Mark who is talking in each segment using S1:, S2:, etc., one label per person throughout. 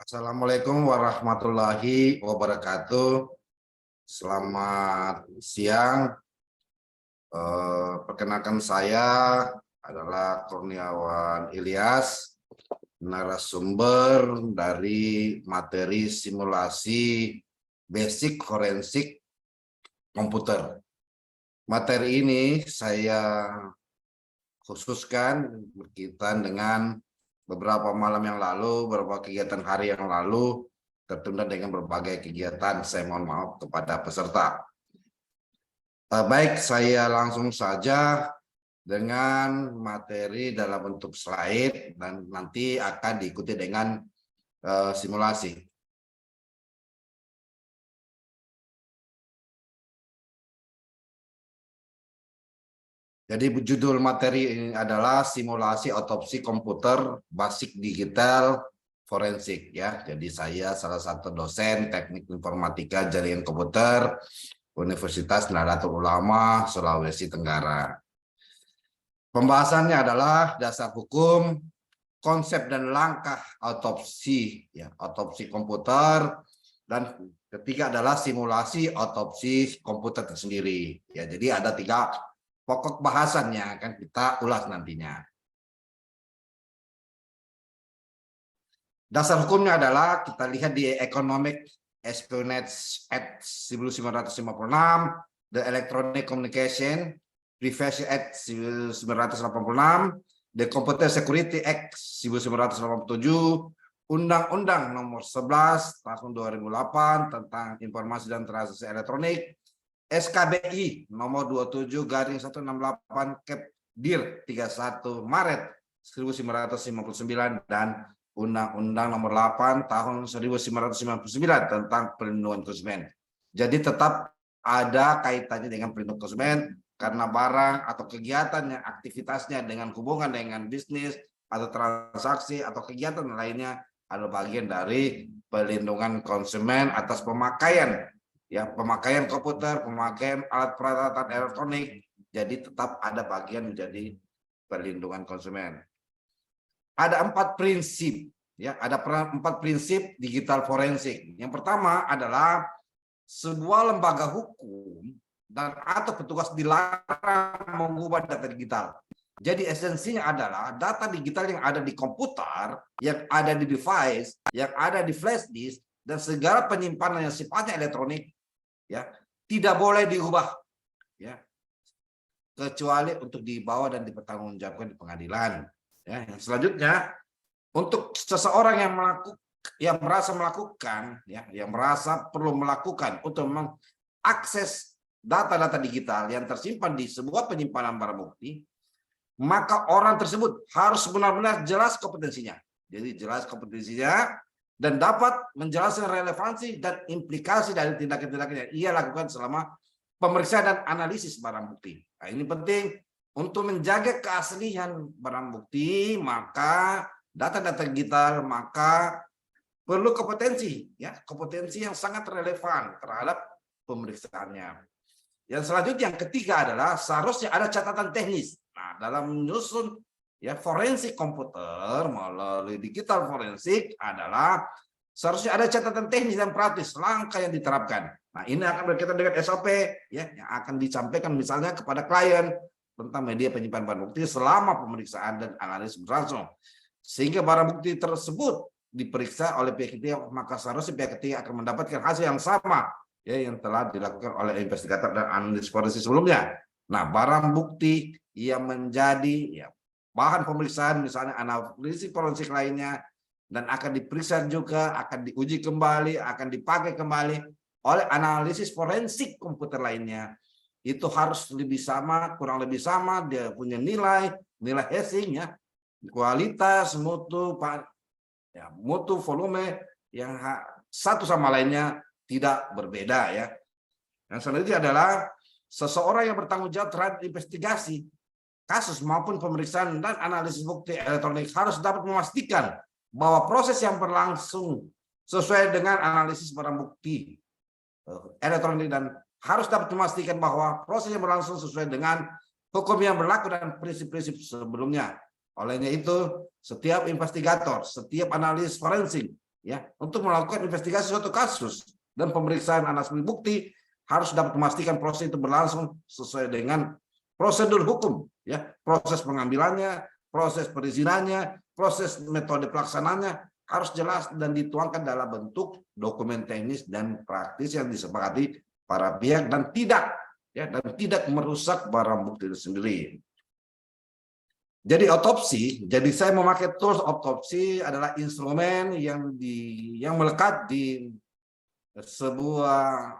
S1: Assalamualaikum warahmatullahi wabarakatuh. Selamat siang. Perkenalkan saya adalah Kurniawan Ilyas, narasumber dari materi simulasi basic forensik komputer. Materi ini saya khususkan berkaitan dengan beberapa malam yang lalu, beberapa kegiatan hari yang lalu, tertunda dengan berbagai kegiatan. Saya mohon maaf kepada peserta. Baik, saya langsung saja dengan materi dalam bentuk slide dan nanti akan diikuti dengan simulasi. Jadi judul materi ini adalah simulasi otopsi komputer basic digital forensik ya. Jadi saya salah satu dosen teknik informatika jaringan komputer Universitas Nahdlatul Ulama Sulawesi Tenggara. Pembahasannya adalah dasar hukum, konsep dan langkah otopsi ya, otopsi komputer, dan ketiga adalah simulasi otopsi komputer tersendiri ya. Jadi ada 3 pokok bahasannya akan kita ulas nantinya. Dasar hukumnya adalah kita lihat di Economic Espionage Act 1956, The Electronic Communication Privacy Act 1986, The Computer Security Act 1987, Undang-Undang Nomor 11 Tahun 2008 tentang Informasi dan Transaksi Elektronik, SKBI nomor 27/168 31 Maret 1959 dan Undang-Undang nomor 8 tahun 1999 tentang perlindungan konsumen. Jadi tetap ada kaitannya dengan perlindungan konsumen karena barang atau kegiatannya, aktivitasnya dengan hubungan dengan bisnis atau transaksi atau kegiatan lainnya adalah bagian dari perlindungan konsumen atas pemakaian ya, pemakaian komputer, pemakaian alat peralatan elektronik, jadi tetap ada bagian menjadi perlindungan konsumen. Ada 4 prinsip, ya, ada 4 prinsip digital forensik. Yang pertama adalah sebuah lembaga hukum dan atau petugas dilarang mengubah data digital. Jadi esensinya adalah data digital yang ada di komputer, yang ada di device, yang ada di flash disk, dan segala penyimpanan yang sifatnya elektronik ya tidak boleh diubah ya kecuali untuk dibawa dan dipertanggungjawabkan di pengadilan ya. Yang selanjutnya untuk seseorang yang merasa melakukan ya, yang merasa perlu melakukan untuk mengakses data-data digital yang tersimpan di sebuah penyimpanan barang bukti, maka orang tersebut harus benar-benar jelas kompetensinya. Jadi jelas kompetensinya dan dapat menjelaskan relevansi dan implikasi dari tindakan-tindakan yang ia lakukan selama pemeriksaan dan analisis barang bukti. Nah, ini penting untuk menjaga keaslian barang bukti, maka data-data digital maka perlu kompetensi ya, kompetensi yang sangat relevan terhadap pemeriksaannya. Yang selanjutnya yang ketiga adalah seharusnya ada catatan teknis. Nah, dalam menyusun ya forensik komputer melalui digital forensik adalah seharusnya ada catatan teknis dan praktis langkah yang diterapkan. Nah, ini akan berkaitan dengan SOP ya yang akan disampaikan misalnya kepada klien tentang media penyimpanan barang bukti selama pemeriksaan dan analisis berlangsung. Sehingga barang bukti tersebut diperiksa oleh pihak ketiga, maka seharusnya pihak ketiga akan mendapatkan hasil yang sama ya yang telah dilakukan oleh investigator dan analis forensik sebelumnya. Nah, barang bukti yang menjadi ya bahan pemeriksaan misalnya analisis forensik lainnya dan akan diperiksa juga, akan diuji kembali, akan dipakai kembali oleh analisis forensik komputer lainnya. Itu harus lebih sama, kurang lebih sama, dia punya nilai hashing ya, kualitas, mutu, ya, mutu, volume yang satu sama lainnya tidak berbeda ya. Yang selanjutnya adalah seseorang yang bertanggung jawab terhadap investigasi kasus maupun pemeriksaan dan analisis bukti elektronik harus dapat memastikan bahwa proses yang berlangsung sesuai dengan analisis barang bukti elektronik dan harus dapat memastikan bahwa proses yang berlangsung sesuai dengan hukum yang berlaku dan prinsip-prinsip sebelumnya. Olehnya itu, setiap investigator, setiap analis forensik ya untuk melakukan investigasi suatu kasus dan pemeriksaan alat bukti harus dapat memastikan proses itu berlangsung sesuai dengan prosedur hukum, ya proses pengambilannya, proses perizinannya, proses metode pelaksananya harus jelas dan dituangkan dalam bentuk dokumen teknis dan praktis yang disepakati para pihak dan tidak merusak barang bukti itu sendiri. Jadi otopsi, jadi saya memakai tools otopsi adalah instrumen yang melekat di sebuah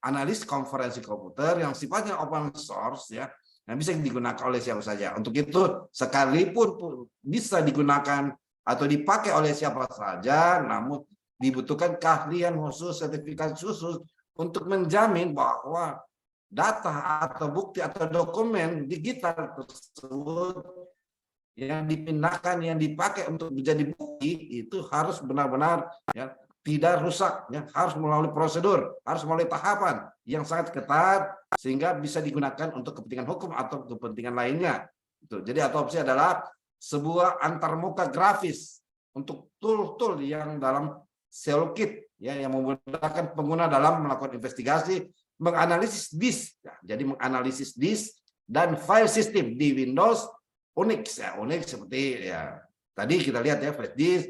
S1: analis konferensi komputer yang sifatnya open source, ya, yang bisa digunakan oleh siapa saja. Untuk itu sekalipun bisa digunakan atau dipakai oleh siapa saja, namun dibutuhkan keahlian khusus, sertifikat khusus untuk menjamin bahwa data atau bukti atau dokumen digital tersebut yang dipindahkan, yang dipakai untuk menjadi bukti itu harus benar-benar, ya, tidak rusak, ya, harus melalui prosedur, harus melalui tahapan yang sangat ketat sehingga bisa digunakan untuk kepentingan hukum atau kepentingan lainnya. Jadi otopsi adalah sebuah antarmuka grafis untuk tool-tool yang dalam SealKit, ya, yang memudahkan pengguna dalam melakukan investigasi, menganalisis disk, ya, jadi menganalisis disk dan file system di Windows, Unix, ya, Unix seperti ya tadi kita lihat ya, flash disk,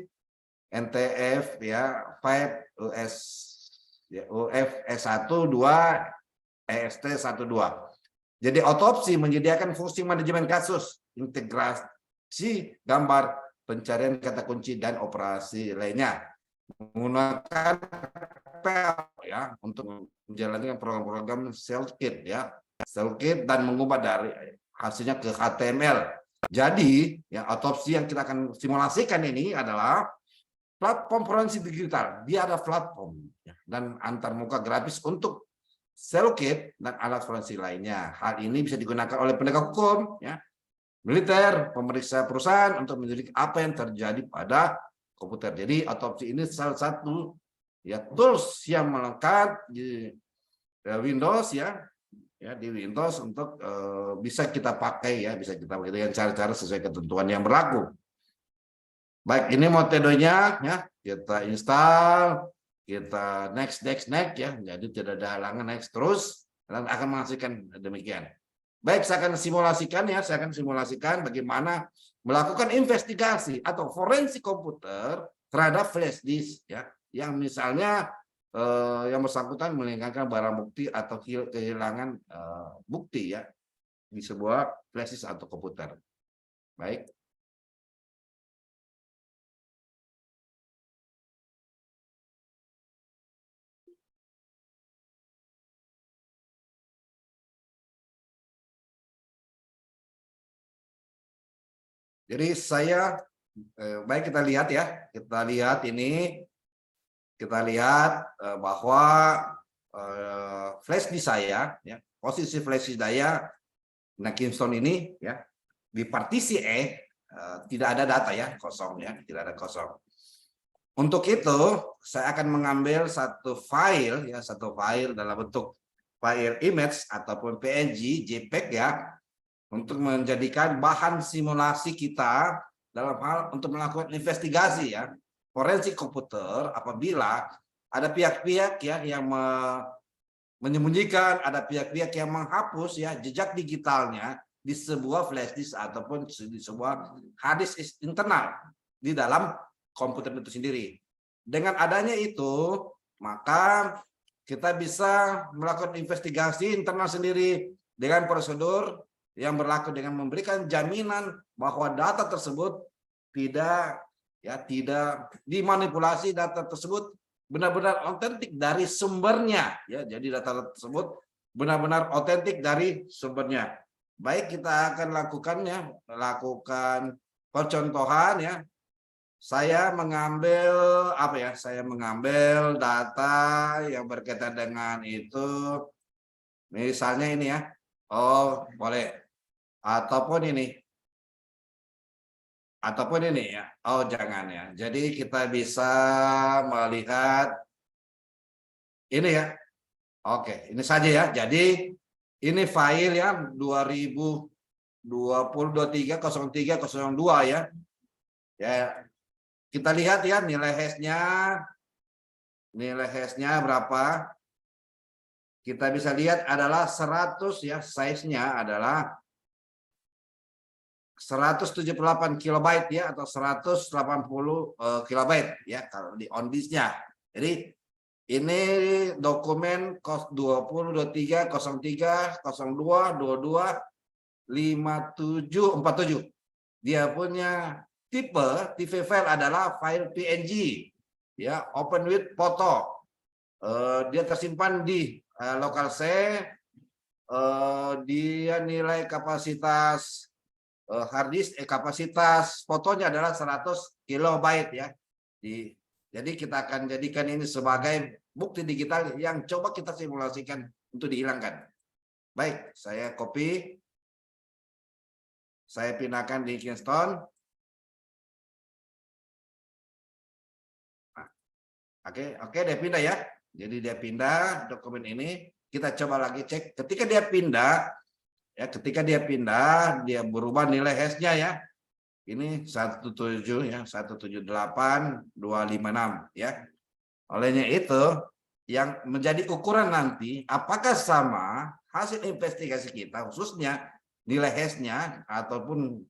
S1: NTF, ya, file US, ya, UFS 12, EST 12. Jadi otopsi menyediakan fungsi manajemen kasus, integrasi gambar, pencarian kata kunci dan operasi lainnya menggunakan PL, ya, untuk menjalankan program-program SealKit, ya, SealKit dan mengubah dari hasilnya ke HTML. Jadi, ya, otopsi yang kita akan simulasikan ini adalah platform forensik digital. Dia ada platform, ya, dan antarmuka grafis untuk SealKit dan alat forensik lainnya. Hal ini bisa digunakan oleh penegak hukum, ya, militer, pemeriksa perusahaan untuk menyelidiki apa yang terjadi pada komputer. Jadi otopsi ini salah satu, ya, tools yang melekat di Windows, ya, di Windows untuk bisa kita pakai, ya, bisa kita pakai dengan cara-cara sesuai ketentuan yang berlaku. Baik, ini metodenya, ya, kita install, kita next, ya, jadi tidak ada halangan, next terus, dan akan menghasilkan demikian. Baik, saya akan simulasikan bagaimana melakukan investigasi atau forensik komputer terhadap flash disk, ya, yang misalnya yang bersangkutan meninggalkan barang bukti atau kehilangan bukti, ya, di sebuah flash disk atau komputer. Baik. Jadi baik, kita lihat, ya, kita lihat bahwa flash disk saya, ya, posisi flash disk saya, nah, Kingston ini, ya, di partisi tidak ada data, ya, kosong, ya, tidak ada kosong. Untuk itu saya akan mengambil satu file dalam bentuk file image ataupun PNG, JPEG, ya, untuk menjadikan bahan simulasi kita dalam hal untuk melakukan investigasi, ya, forensik komputer apabila ada pihak-pihak, ya, yang menyembunyikan, ada pihak-pihak yang menghapus, ya, jejak digitalnya di sebuah flash disk ataupun di sebuah hard disk internal di dalam komputer itu sendiri. Dengan adanya itu, maka kita bisa melakukan investigasi internal sendiri dengan prosedur yang berlaku dengan memberikan jaminan bahwa data tersebut tidak dimanipulasi, data tersebut benar-benar otentik dari sumbernya, ya. Jadi data tersebut benar-benar otentik dari sumbernya. Baik, kita akan lakukan percontohan, ya. Saya mengambil data yang berkaitan dengan itu, misalnya ini, ya. Oh, boleh. Ataupun ini, ya. Oh, jangan, ya. Jadi kita bisa melihat ini, ya. Oke, ini saja, ya. Jadi ini file, ya, 2020-23-03-02, ya. Ya, kita lihat ya nilai hash-nya berapa. Kita bisa lihat adalah 100 ya, size-nya adalah 178 kilobyte ya, atau 180 kilobyte ya kalau di on disk-nya. Jadi ini dokumen 20 23 03 02 22 5747. Dia punya tipe file adalah file PNG ya, open with photo. Dia tersimpan di lokal C. Dia nilai kapasitas hard disk, kapasitas fotonya adalah 100 kilobyte ya. Jadi kita akan jadikan ini sebagai bukti digital yang coba kita simulasikan untuk dihilangkan. Baik, saya copy. Saya pindahkan di Kingston. Oke, dia pindah ya. Jadi dia pindah dokumen ini. Kita coba lagi cek. Ketika dia pindah, dia berubah nilai hash-nya ya. Ini 17 ya, 178.256 ya. Olehnya itu yang menjadi ukuran nanti apakah sama hasil investigasi kita, khususnya nilai hash-nya ataupun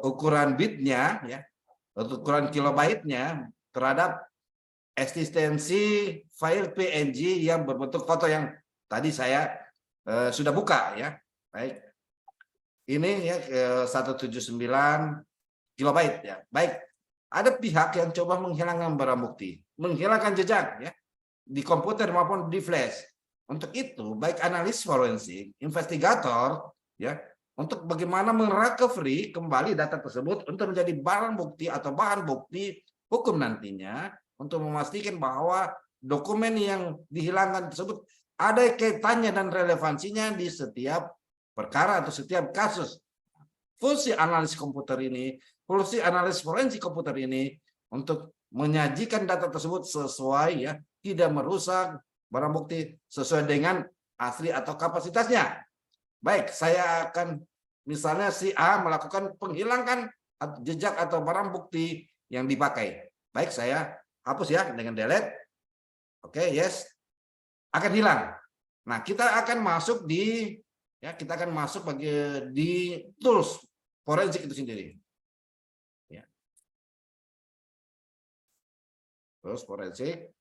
S1: ukuran bitnya ya, ukuran kilobyte-nya terhadap eksistensi file PNG yang berbentuk foto yang tadi saya sudah buka ya. Baik. Ini ya 179 kilobyte ya. Baik. Ada pihak yang coba menghilangkan barang bukti, menghilangkan jejak ya di komputer maupun di flash. Untuk itu, baik analis forensik, investigator ya, untuk bagaimana merecovery kembali data tersebut untuk menjadi barang bukti atau bahan bukti hukum nantinya, untuk memastikan bahwa dokumen yang dihilangkan tersebut ada kaitannya dan relevansinya di setiap perkara atau setiap kasus. Fungsi analis komputer ini, fungsi analis forensik komputer ini untuk menyajikan data tersebut sesuai ya, tidak merusak barang bukti sesuai dengan asli atau kapasitasnya. Baik, saya akan misalnya si A melakukan penghilangan jejak atau barang bukti yang dipakai. Baik, saya hapus ya dengan delete. Oke, yes. Akan hilang. Nah, kita akan masuk di tools forensik itu sendiri. Ya. Tools forensik.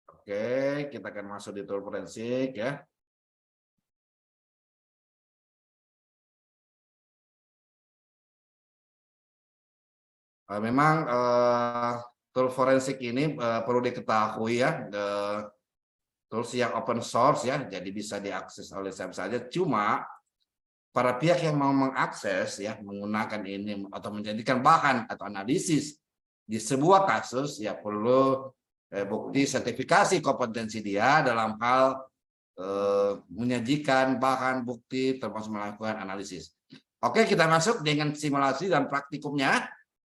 S1: Oke, kita akan masuk di tool forensik ya. Memang tool forensik ini perlu diketahui ya, tools yang open source ya, jadi bisa diakses oleh siapa saja. Cuma para pihak yang mau mengakses ya, menggunakan ini atau menjadikan bahan atau analisis di sebuah kasus ya, perlu bukti sertifikasi kompetensi dia dalam hal menyajikan bahan bukti termasuk melakukan analisis. Oke, kita masuk dengan simulasi dan praktikumnya.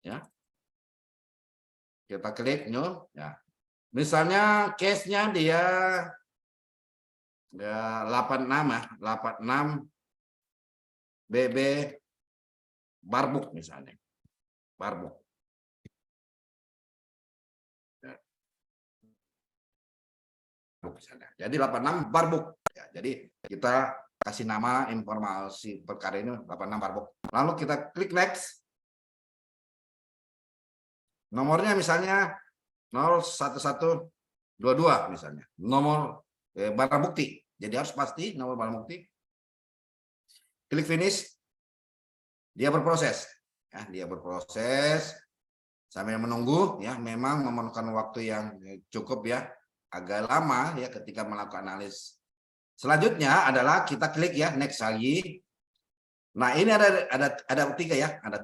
S1: Ya, kita klik new ya, misalnya case-nya dia 86 BB barbuk misalnya, barbuk ya. Jadi 86 barbuk ya, jadi kita kasih nama informasi perkara ini 86 barbuk, lalu kita klik next. Nomornya misalnya 01122 misalnya, nomor barang bukti. Jadi harus pasti nomor barang bukti. Klik finish. Dia berproses. Ya, dia berproses sambil menunggu ya, memang memerlukan waktu yang cukup ya, agak lama ya ketika melakukan analis. Selanjutnya adalah kita klik ya next lagi. Nah, ini ada tiga ya, ada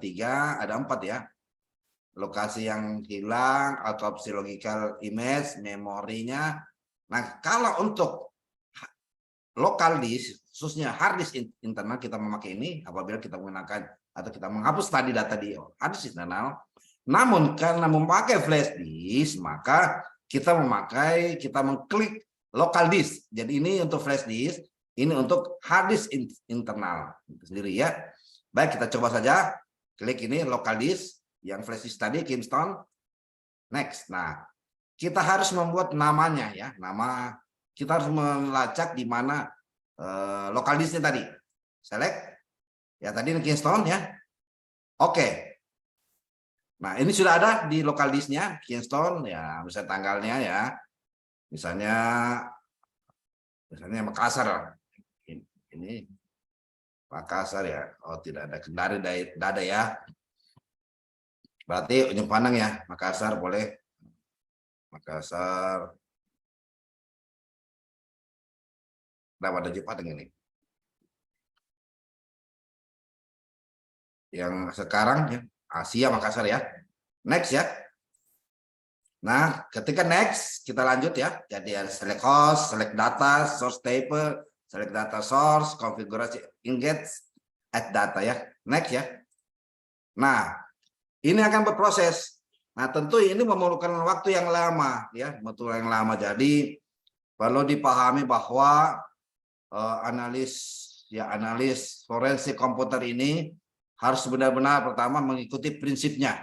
S1: 4 ya. Lokasi yang hilang, autopsi logical image, memorinya. Nah, kalau untuk lokal disk, khususnya hard disk internal, kita memakai ini apabila kita menggunakan atau kita menghapus tadi data di hard disk internal. Namun karena memakai flash disk, maka kita mengklik local disk. Jadi ini untuk flash disk, ini untuk hard disk internal itu sendiri ya. Baik, kita coba saja. Klik ini local disk yang flash disk tadi Kingston. Next. Nah, kita harus membuat namanya ya. Nama kita harus melacak di mana local disknya tadi. Select. Ya tadi ini Kingston ya. Oke. Nah, ini sudah ada di local disknya Kingston ya, misalnya tanggalnya ya. Misalnya Makassar. Ini Makassar ya. Oh, tidak ada Kendari, dada ya. Berarti Ujung Pandang ya, Makassar boleh. Makassar. Dapat ada Ujung Pandang ini. Yang sekarang ya, Asia Makassar ya. Next ya. Nah, ketika next kita lanjut ya. Jadi ada select host, select data, source table, select data source, konfigurasi engage, add data ya. Next ya. Nah, ini akan berproses. Nah, tentu ini memerlukan waktu yang lama ya, betul yang lama. Jadi perlu dipahami bahwa analis forensik komputer ini harus benar-benar pertama mengikuti prinsipnya.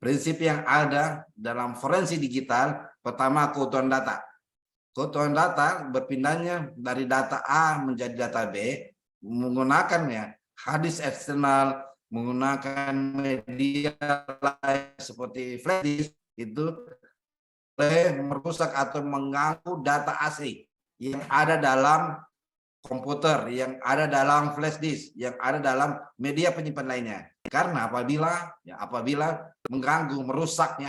S1: Prinsip yang ada dalam forensik digital, pertama keutuhan data. Keutuhan data berpindahnya dari data A menjadi data B menggunakan ya hard disk eksternal, menggunakan media lain seperti flash disk itu boleh merusak atau mengganggu data asli yang ada dalam komputer, yang ada dalam flash disk, yang ada dalam media penyimpan lainnya. Karena apabila mengganggu, merusak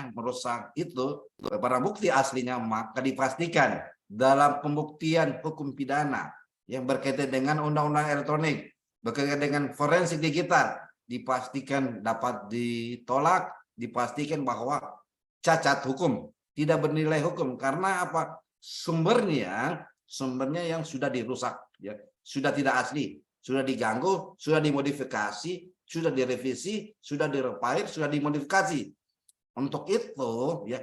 S1: itu barang bukti aslinya, maka dipastikan dalam pembuktian hukum pidana yang berkaitan dengan undang-undang elektronik, berkaitan dengan forensik digital, dipastikan dapat ditolak, dipastikan bahwa cacat hukum, tidak bernilai hukum. Karena apa? Sumbernya yang sudah dirusak, ya, sudah tidak asli, sudah diganggu, sudah dimodifikasi, sudah direvisi, sudah direpair, sudah dimodifikasi. Untuk itu, ya,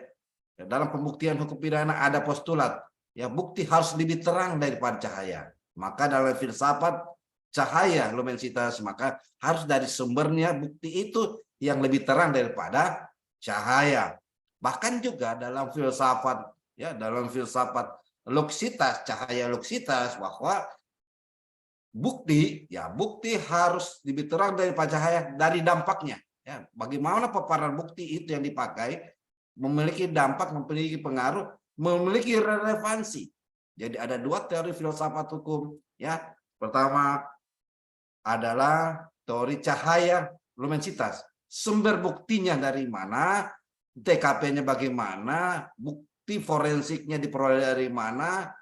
S1: dalam pembuktian hukum pidana ada postulat, ya, bukti harus lebih terang daripada cahaya. Maka dalam filsafat cahaya lumensitas, maka harus dari sumbernya bukti itu yang lebih terang daripada cahaya. Bahkan juga dalam filsafat, ya, dalam filsafat luksitas, cahaya luksitas, bahwa bukti harus lebih terang dari cahaya dari dampaknya. Ya, bagaimana paparan bukti itu yang dipakai memiliki dampak, memiliki pengaruh, memiliki relevansi. Jadi ada dua teori filsafat hukum. Ya, pertama adalah teori cahaya lumensitas. Sumber buktinya dari mana, TKP-nya bagaimana, bukti forensiknya diperoleh dari mana,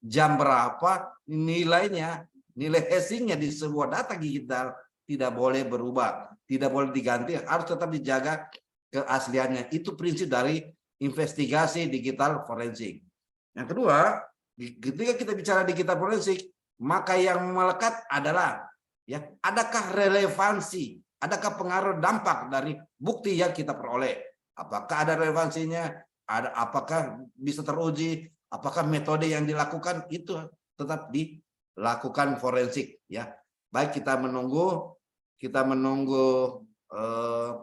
S1: jam berapa, nilainya, nilai hashingnya di sebuah data digital tidak boleh berubah, tidak boleh diganti, harus tetap dijaga keasliannya. Itu prinsip dari investigasi digital forensik. Yang kedua, ketika kita bicara digital forensik, maka yang melekat adalah, ya, adakah relevansi, adakah pengaruh dampak dari bukti yang kita peroleh? Apakah ada relevansinya? Apakah bisa teruji? Apakah metode yang dilakukan itu tetap dilakukan forensik? Ya, baik, kita menunggu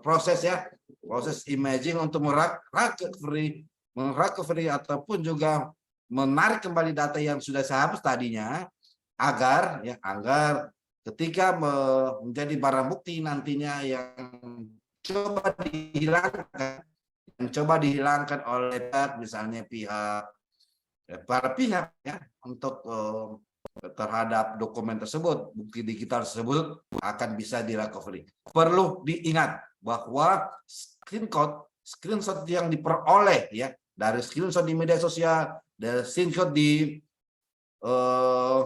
S1: proses, ya, proses imaging untuk recovery ataupun juga menarik kembali data yang sudah dihapus tadinya, agar ketika menjadi barang bukti nantinya yang coba dihilangkan oleh misalnya para pihak, ya, untuk terhadap dokumen tersebut, bukti digital tersebut akan bisa direcovery. Perlu diingat bahwa screenshot yang diperoleh, ya, dari screenshot di media sosial, dari screenshot di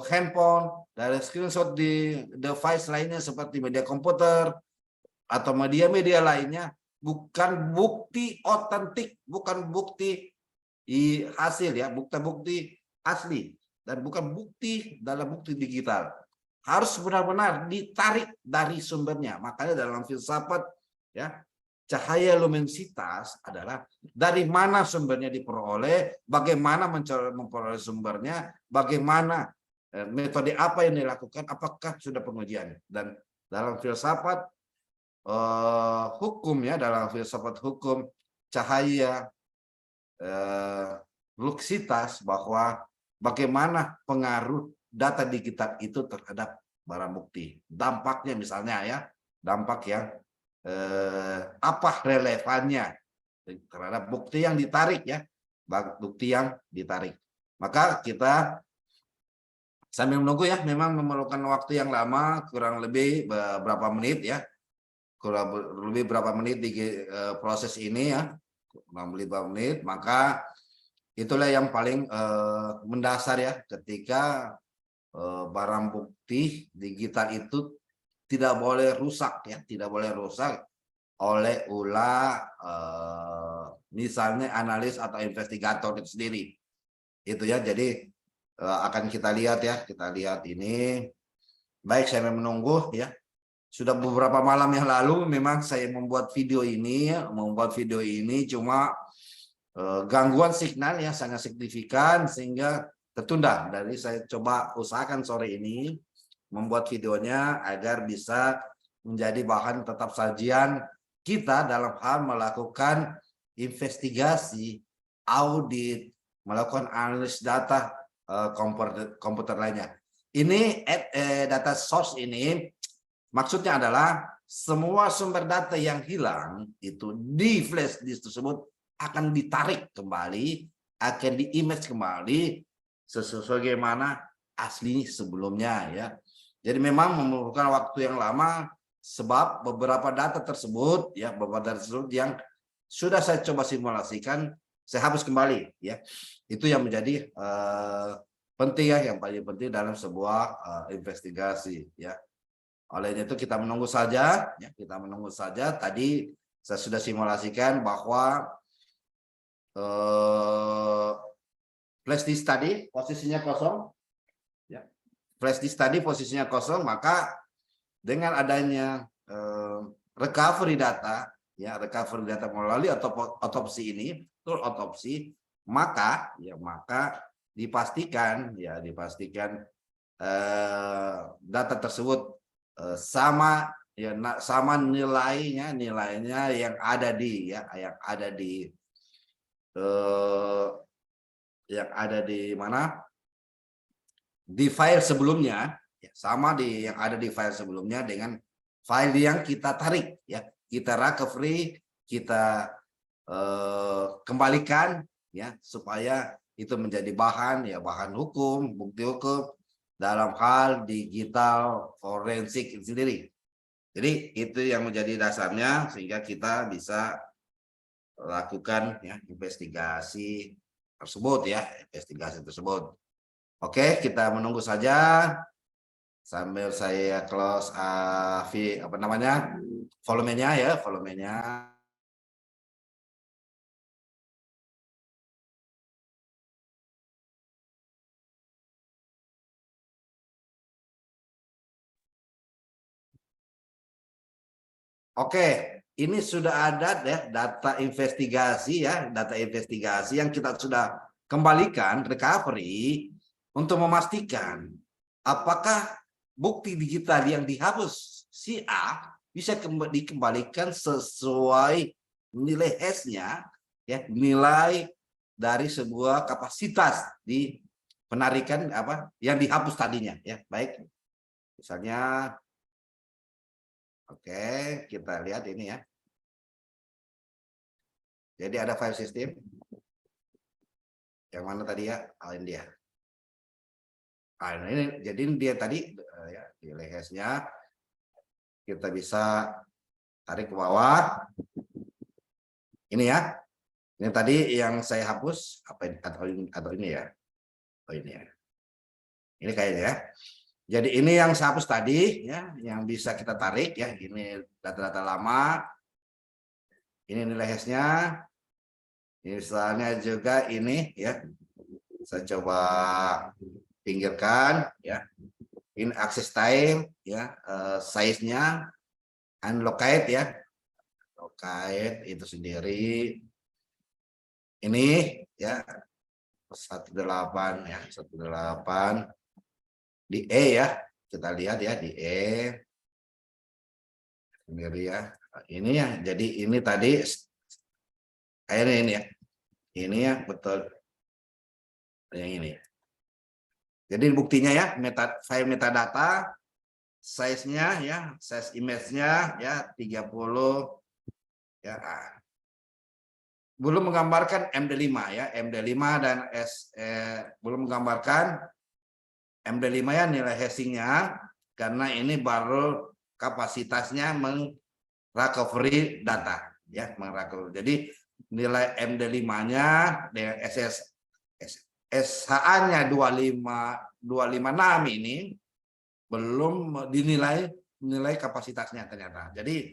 S1: handphone, dari screenshot di device lainnya seperti media komputer atau media-media lainnya, bukan bukti otentik, bukan bukti hasil, ya, bukti asli, dan bukan bukti dalam bukti digital. Harus benar-benar ditarik dari sumbernya. Makanya dalam filsafat, ya, cahaya luminositas adalah dari mana sumbernya diperoleh, bagaimana memperoleh sumbernya, bagaimana metode apa yang dilakukan, apakah sudah pengujian. Dan dalam filsafat hukum ya, dalam filsafat hukum cahaya luminositas, bahwa bagaimana pengaruh data digital itu terhadap barang bukti. Dampaknya misalnya ya, dampak yang apa relevannya terhadap bukti yang ditarik ya, bukti yang ditarik. Maka kita sambil menunggu ya, memang memerlukan waktu yang lama, kurang lebih berapa menit ya, kurang lebih berapa menit di proses ini ya, kurang lebih berapa menit. Maka itulah yang paling mendasar ya, ketika barang bukti digital itu tidak boleh rusak ya, tidak boleh rusak oleh ulah misalnya analis atau investigator itu sendiri. Itu ya, jadi akan kita lihat ya, kita lihat ini. Baik, saya menunggu ya. Sudah beberapa malam yang lalu memang saya membuat video ini, cuma gangguan signal yang sangat signifikan sehingga tertunda. Jadi saya coba usahakan sore ini membuat videonya agar bisa menjadi bahan tetap sajian kita dalam hal melakukan investigasi, audit, melakukan analisis data komputer lainnya. Ini data source ini maksudnya adalah semua sumber data yang hilang itu di flash disk tersebut akan ditarik kembali, akan di-image kembali sebagaimana asli sebelumnya ya. Jadi memang memerlukan waktu yang lama sebab beberapa data tersebut ya, yang sudah saya coba simulasikan saya hapus kembali ya. Itu yang menjadi penting ya, yang paling penting dalam sebuah investigasi ya. Oleh itu kita menunggu saja ya, kita menunggu saja. Tadi saya sudah simulasikan bahwa flash disk tadi posisinya kosong ya. Flash disk tadi posisinya kosong, maka dengan adanya recovery data ya, recovery data melalui otopsi ini, tool otopsi, maka dipastikan data tersebut sama ya, sama nilainya yang ada di mana di file sebelumnya ya, sama yang ada di file sebelumnya dengan file yang kita tarik ya, kita recovery, kita kembalikan ya, supaya itu menjadi bahan hukum, bukti hukum dalam hal digital forensik sendiri. Jadi itu yang menjadi dasarnya sehingga kita bisa lakukan ya investigasi tersebut. Oke, kita menunggu saja sambil saya close volumenya. Oke, ini sudah ada ya data investigasi yang kita sudah kembalikan recovery untuk memastikan apakah bukti digital yang dihapus si A bisa dikembalikan sesuai nilai hash-nya ya, nilai dari sebuah kapasitas di penarikan yang dihapus tadinya ya. Baik. Misalnya oke, kita lihat ini ya. Jadi ada file system. Yang mana tadi ya? Ini dia. Ini jadi dia tadi ya, nilai hash-nya kita bisa tarik ke bawah. Ini ya. Ini tadi yang saya hapus atau ini ya. Oh ini ya. Ini kayaknya ya. Jadi ini yang saya hapus tadi ya, yang bisa kita tarik ya. Ini data-data lama. Ini nilai hash-nya. Misalnya juga ini ya. Saya coba pinggirkan ya. Ini access time ya, size-nya, unlocate ya. terkait itu sendiri. Ini ya 18 ya, 18 di E ya. Kita lihat ya di E sendiri ya. Ini ya, jadi ini tadi akhirnya ini ya. Ini ya betul yang ini. Jadi buktinya ya, file metadata, size-nya ya, size image-nya ya 30 ya. Belum menggambarkan MD5 ya, MD5 dan belum menggambarkan MD5 ya nilai hashing-nya, karena ini baru kapasitasnya recovery data ya, jadi nilai MD5-nya dengan SHA-nya 256 ini belum dinilai nilai kapasitasnya ternyata. Jadi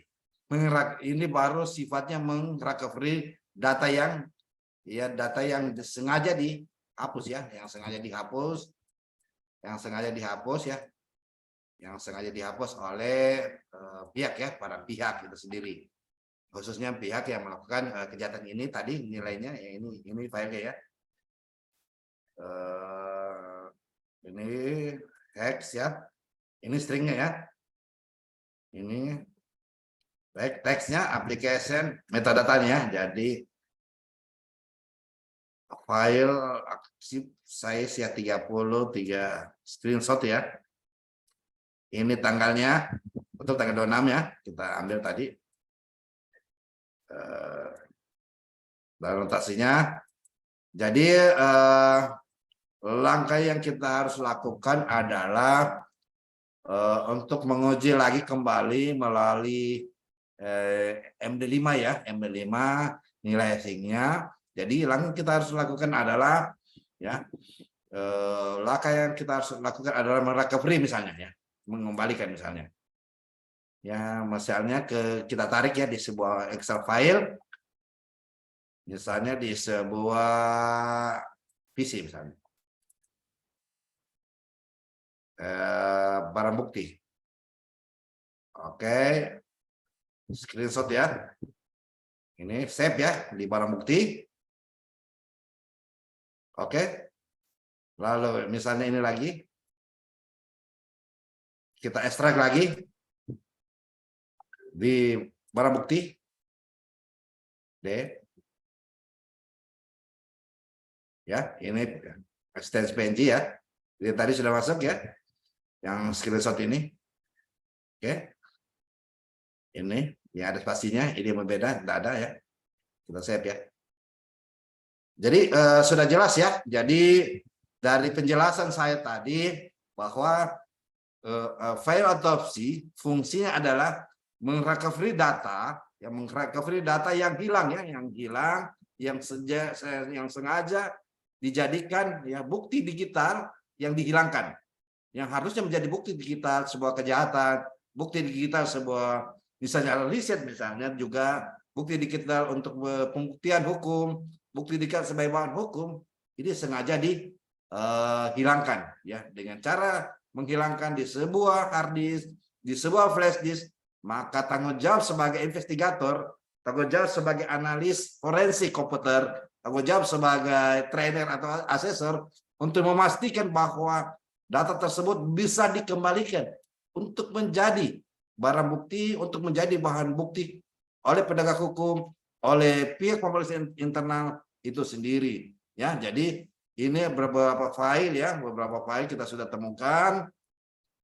S1: ini baru sifatnya recovery data yang sengaja dihapus ya, yang sengaja dihapus ya, yang sengaja dihapus oleh pihak ya, para pihak itu sendiri, khususnya pihak yang melakukan kejahatan ini tadi nilainya ya, ini filenya ya, ini hex ya, ini stringnya ya, ini baik teksnya, application, metadatanya. Jadi file aksip size ya 33 screenshot ya. Ini tanggalnya, betul tanggal 26 ya, kita ambil tadi. Dan notasinya. Jadi langkah yang kita harus lakukan adalah untuk menguji lagi kembali melalui MD5 ya, MD5 nilai hashing-nya. Jadi langkah kita harus lakukan adalah ya, langkah yang kita harus lakukan adalah merecovery misalnya ya, mengembalikan misalnya. Ya, misalnya kita tarik ya di sebuah Excel file, misalnya di sebuah PC misalnya, barang bukti. Oke. Screenshot ya, ini save ya di barang bukti. Oke, lalu misalnya ini lagi kita ekstrak lagi di barang bukti D ya, ini extends PNG ya, jadi tadi sudah masuk ya yang screenshot ini. Oke, ini ya ada spasinya, ini berbeda, tidak ada ya, kita save ya. Jadi sudah jelas ya. Jadi dari penjelasan saya tadi bahwa file autopsi fungsinya adalah merecovery data, yang hilang ya, yang sengaja dijadikan ya bukti digital yang dihilangkan, yang harusnya menjadi bukti digital sebuah kejahatan, bukti digital sebuah misalnya riset, misalnya juga bukti digital untuk pembuktian hukum, bukti digital sebagai bahan hukum, ini sengaja dihilangkan ya, dengan cara menghilangkan di sebuah hard disk, di sebuah flash disk. Maka tanggung jawab sebagai investigator, tanggung jawab sebagai analis forensik komputer, tanggung jawab sebagai trainer atau asesor untuk memastikan bahwa data tersebut bisa dikembalikan untuk menjadi barang bukti, untuk menjadi bahan bukti oleh penegak hukum, oleh pihak pemeriksaan internal itu sendiri ya. Jadi ini beberapa file ya, beberapa file kita sudah temukan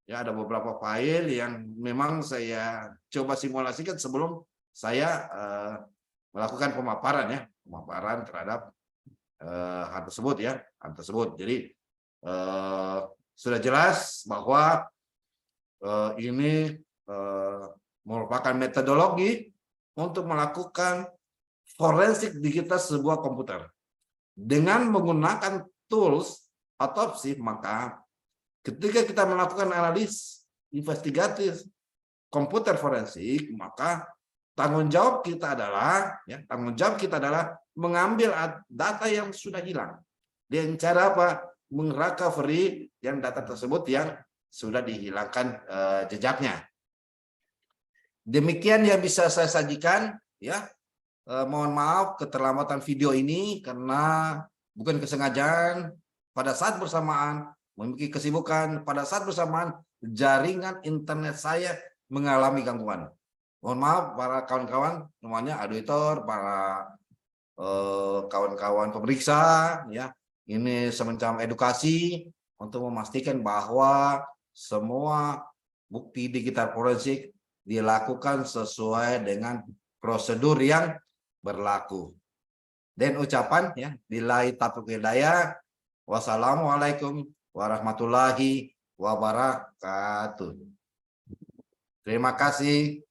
S1: ya, ada beberapa file yang memang saya coba simulasikan sebelum saya melakukan pemaparan terhadap hal tersebut ya, Jadi sudah jelas bahwa ini merupakan metodologi untuk melakukan forensik digital sebuah komputer. Dengan menggunakan tools autopsi, maka ketika kita melakukan analis investigatif komputer forensik, maka tanggung jawab kita adalah mengambil data yang sudah hilang. Dengan cara apa? Merecovery yang data tersebut yang sudah dihilangkan jejaknya. Demikian yang bisa saya sajikan ya. Mohon maaf keterlambatan video ini karena bukan kesengajaan. Pada saat bersamaan memiliki kesibukan, pada saat bersamaan jaringan internet saya mengalami gangguan. Mohon maaf para kawan-kawan semuanya, auditor, para kawan-kawan pemeriksa, ya. Ini semacam edukasi untuk memastikan bahwa semua bukti digital forensik dilakukan sesuai dengan prosedur yang berlaku. Dan ucapan ya, billahi taufiq hidayah. Wassalamualaikum warahmatullahi wabarakatuh. Terima kasih.